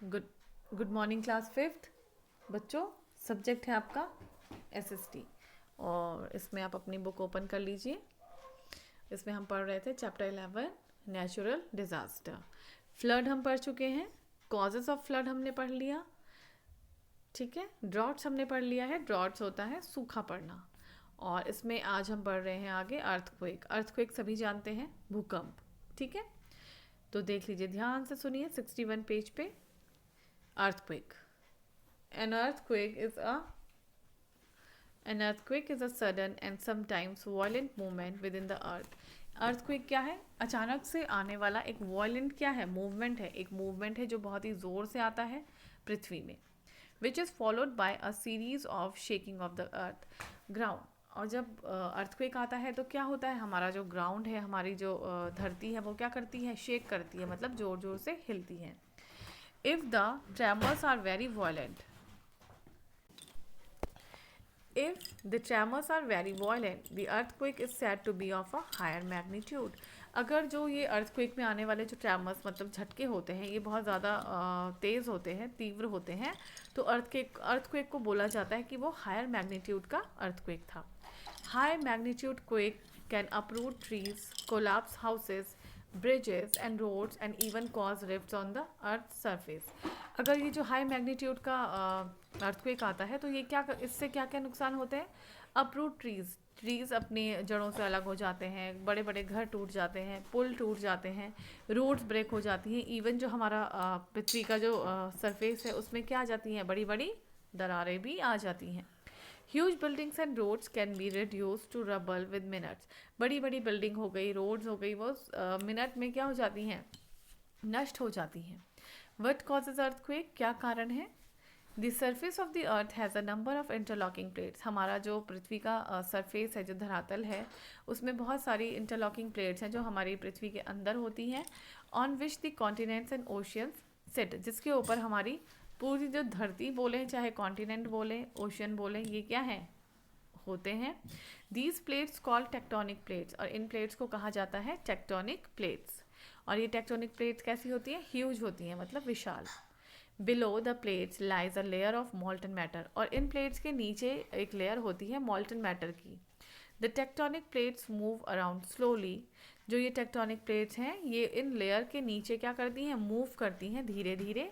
Good good morning class fifth बच्चों। Subject है आपका एसएसटी और इसमें आप अपनी बुक ओपन कर लीजिए। इसमें हम पढ़ रहे थे चैप्टर 11 नेचुरल डिज़ास्टर। फ्लड हम पढ़ चुके हैं, कॉजेज ऑफ फ्लड हमने पढ़ लिया, ठीक है। ड्रॉट्स हमने पढ़ लिया है, ड्रॉट्स होता है सूखा पड़ना। और इसमें आज हम पढ़ रहे हैं आगे अर्थक्वेक। अर्थक्वेक सभी जानते हैं, भूकंप, ठीक है। तो देख लीजिए, ध्यान से सुनिए 61 पेज पे। earthquake an earthquake is a an earthquake is a sudden and sometimes violent movement within the earth। earthquake क्या है? अचानक से आने वाला एक violent क्या है? मूवमेंट है। एक मूवमेंट है जो बहुत ही जोर से आता है पृथ्वी में, which is followed by a series of shaking of the earth ground। और जब अर्थक्वेक आता है तो क्या होता है, हमारा जो ग्राउंड है, हमारी जो धरती है, वो क्या करती है? शेक करती है, मतलब जोर जोर से हिलती है। If the tremors are very violent, if the tremors are very violent, the earthquake is said to be of a higher magnitude। अगर जो ये अर्थक्वेक में आने वाले जो ट्रैमर्स मतलब झटके होते हैं, ये बहुत ज़्यादा तेज़ होते हैं, तीव्र होते हैं, तो अर्थक्वेक को बोला जाता है कि वो हायर मैग्नीट्यूड का अर्थक्वेक था। High magnitude quake can uproot trees, collapse houses, bridges and roads and even cause rifts on the earth's surface। अगर ये जो हाई मैग्नीट्यूड का अर्थक्वेक आता है तो ये क्या, इससे क्या क्या नुकसान होते हैं? अपरूट ट्रीज़ अपनी जड़ों से अलग हो जाते हैं, बड़े बड़े घर टूट जाते हैं, पुल टूट जाते हैं, रोड्स ब्रेक हो जाती हैं, इवन जो हमारा पृथ्वी का जो सरफेस है उसमें क्या आ जाती हैं? बड़ी बड़ी दरारें भी आ जाती हैं। Huge buildings and roads can be reduce to rubble with minutes. बड़ी बड़ी बिल्डिंग हो गई, रोड्स हो गई, वो मिनट में क्या हो जाती हैं? नष्ट हो जाती हैं। What causes earthquake? क्या कारण है? The surface of the earth has a number of interlocking plates. हमारा जो पृथ्वी का सरफेस है, जो धरातल है, उसमें बहुत सारी इंटरलॉकिंग प्लेट्स हैं जो हमारी पृथ्वी के अंदर होती हैं। On which the continents and oceans sit, जिसके ऊपर हमारी पूरी जो धरती बोलें, चाहे कॉन्टिनेंट बोलें, ओशियन बोलें, ये क्या हैं? होते हैं। These plates called tectonic plates, और इन प्लेट्स को कहा जाता है टेक्टोनिक प्लेट्स। और ये टेक्टोनिक प्लेट्स कैसी होती हैं? ह्यूज होती हैं, मतलब विशाल। Below the plates lies a layer of molten matter, और इन प्लेट्स के नीचे एक लेयर होती है मॉल्टन मैटर की। The tectonic plates move around slowly. जो ये टेक्टोनिक प्लेट्स हैं, ये इन लेयर के नीचे क्या करती हैं? मूव करती हैं धीरे धीरे।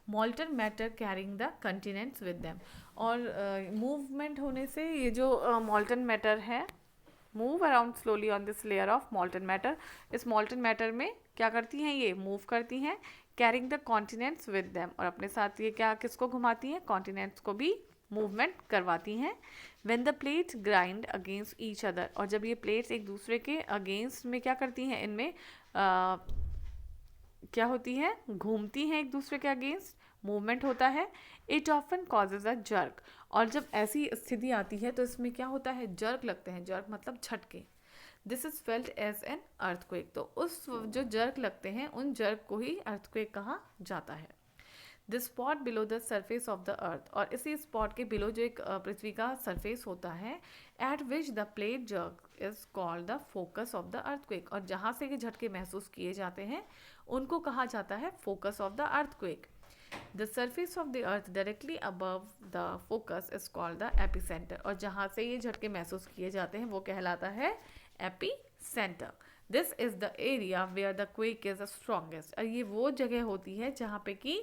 मॉल्टन matter carrying the continents with them, और मूवमेंट होने से ये जो मॉल्टन मैटर है, move around slowly on this layer of molten matter, इस मॉल्टन मैटर में क्या करती हैं? ये मूव करती हैं, carrying the continents with them, और अपने साथ ये क्या, किसको घुमाती हैं? कॉन्टिनेंट्स को भी मूवमेंट करवाती हैं। When the plates grind against each other, और जब ये प्लेट्स एक दूसरे के अगेंस्ट में क्या करती हैं? इनमें क्या होती है? घूमती हैं एक दूसरे के अगेंस्ट, मूवमेंट होता है। It often causes a jerk, और जब ऐसी स्थिति आती है तो इसमें क्या होता है? जर्क लगते हैं। जर्क मतलब झटके। This is felt as an earthquake, तो उस जो जर्क लगते हैं, उन जर्क को ही अर्थक्वेक कहा जाता है। The spot below the surface of the earth, और इसी स्पॉट के बिलो जो एक पृथ्वी का सरफेस होता है, eight which the plate jerk is called the focus of the earthquake, और जहाँ से ये झटके महसूस किए जाते हैं उनको कहा जाता है focus of the earthquake. The surface of the earth directly above the focus is called the epicentre, और जहाँ से ये झटके महसूस किए जाते हैं वो कहलाता है epicentre. This is the area where the quake is the strongest, और ये वो जगह होती है जहाँ पे कि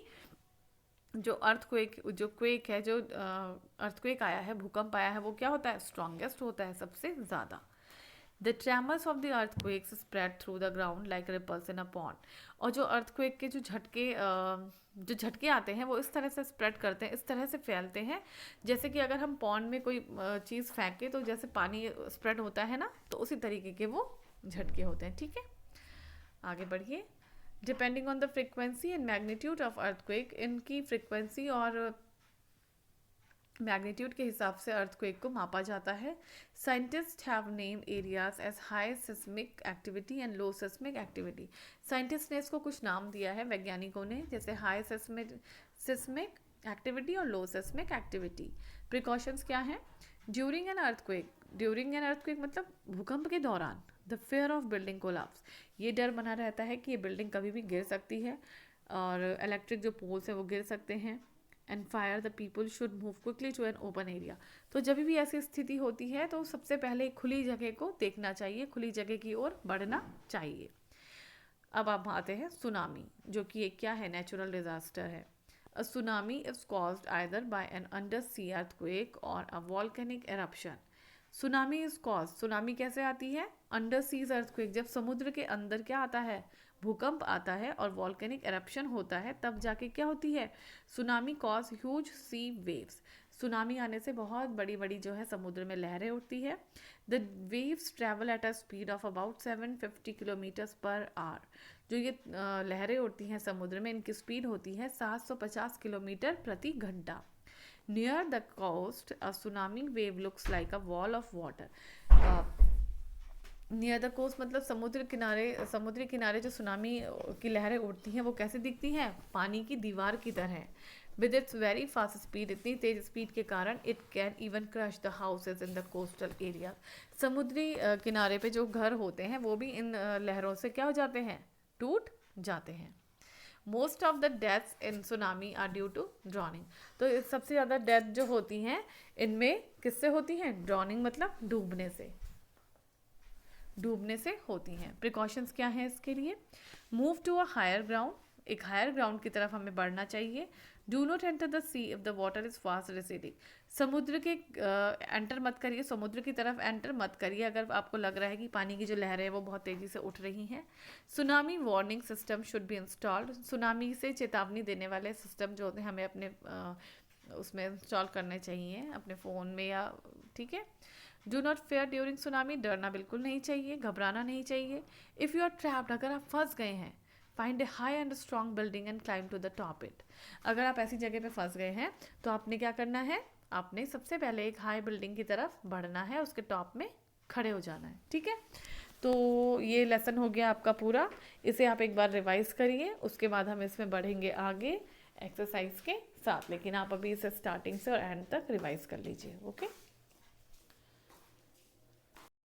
जो क्वेक है, जो अर्थक्वेक आया है, भूकंप आया है, वो क्या होता है? स्ट्रॉन्गेस्ट होता है, सबसे ज़्यादा। The tremors of the earthquakes spread through the ground like ripples in a pond, और जो अर्थक्वेक के जो झटके आते हैं वो इस तरह से स्प्रेड करते हैं, इस तरह से फैलते हैं, जैसे कि अगर हम पॉन्ड में कोई चीज़ फेंके तो जैसे पानी स्प्रेड होता है ना, तो उसी तरीके के वो झटके होते हैं, ठीक है। आगे बढ़िए। Depending on the frequency and magnitude of earthquake, इनकी फ्रिक्वेंसी और मैग्नीट्यूड के हिसाब से अर्थक्वेक को मापा जाता है। Scientist have name areas as high seismic activity and low seismic activity. Scientist ने इसको कुछ नाम दिया है, वैज्ञानिकों ने, जैसे हाई सिस्मिक एक्टिविटी और लो सिस्मिक एक्टिविटी। प्रिकॉशंस क्या हैं? ड्यूरिंग एन अर्थक्वेक मतलब भूकंप के दौरान, the fair of building collapse, ये डर बना रहता है कि ये बिल्डिंग कभी भी गिर सकती है। और इलेक्ट्रिक जो पोल्स हैं वो गिर सकते हैं। And fire the people should move quickly to an open area. तो जब भी ऐसी स्थिति होती है तो सबसे पहले खुली जगह को देखना चाहिए, खुली जगह की ओर बढ़ना चाहिए। अब आप आते हैं सुनामी, जो कि एक क्या है, नेचुरल डिजास्टर है। A tsunami is caused either by an under sea earthquake और a volcanic eruption. Tsunami is cause, tsunami कैसे आती है, अंडर सीज अर्थक्वेक, जब समुद्र के अंदर क्या आता है, भूकंप आता है, और वॉल्केनिक एरप्शन होता है, तब जाके क्या होती है, सुनामी कॉज ह्यूज सी वेव्स। सुनामी आने से बहुत बड़ी बड़ी जो है समुद्र में लहरें उठती है। The waves travel at a speed of about 750 kilometres per hour. जो ये लहरें उठती हैं समुद्र में, इनकी स्पीड होती है 750 किलोमीटर प्रति घंटा। Near the coast, a tsunami wave looks like a wall of water. Near the coast मतलब समुद्री किनारे जो सुनामी की लहरें उठती हैं वो कैसे दिखती हैं, पानी की दीवार की तरह। With its very fast speed, इतनी तेज स्पीड के कारण it can even crush the houses in the coastal area. समुद्री किनारे पे जो घर होते हैं वो भी इन लहरों से क्या हो जाते हैं, टूट जाते हैं। Most of the deaths in tsunami are due to drowning. तो सबसे ज़्यादा डेथ जो होती हैं इनमें किससे होती हैं, ड्रॉनिंग मतलब डूबने से होती हैं। प्रिकॉशंस क्या हैं इसके लिए, move to a higher ground, एक हायर ग्राउंड की तरफ हमें बढ़ना चाहिए। Do not enter the sea if the water is fast receding. समुद्र के एंटर मत करिए, समुद्र की तरफ एंटर मत करिए अगर आपको लग रहा है कि पानी की जो लहरें हैं वो बहुत तेज़ी से उठ रही हैं। Tsunami warning system should be installed. Tsunami से चेतावनी देने वाले सिस्टम जो होते हैं हमें अपने उसमें इंस्टॉल करने चाहिए अपने फ़ोन में या, ठीक है। Do not fair during tsunami, डरना बिल्कुल नहीं चाहिए, घबराना नहीं चाहिए। इफ़ यू आर ट्रैप्ड, अगर आप फंस गए हैं, find a high and strong building and climb to the top it. अगर आप ऐसी जगह पे फंस गए हैं तो आपने क्या करना है, आपने सबसे पहले एक हाई बिल्डिंग की तरफ बढ़ना है, उसके टॉप में खड़े हो जाना है, ठीक है। तो ये लेसन हो गया आपका पूरा, इसे आप एक बार रिवाइज करिए, उसके बाद हम इसमें बढ़ेंगे आगे एक्सरसाइज के साथ। लेकिन आप अभी इसे स्टार्टिंग से और एंड तक रिवाइज कर लीजिए, ओके।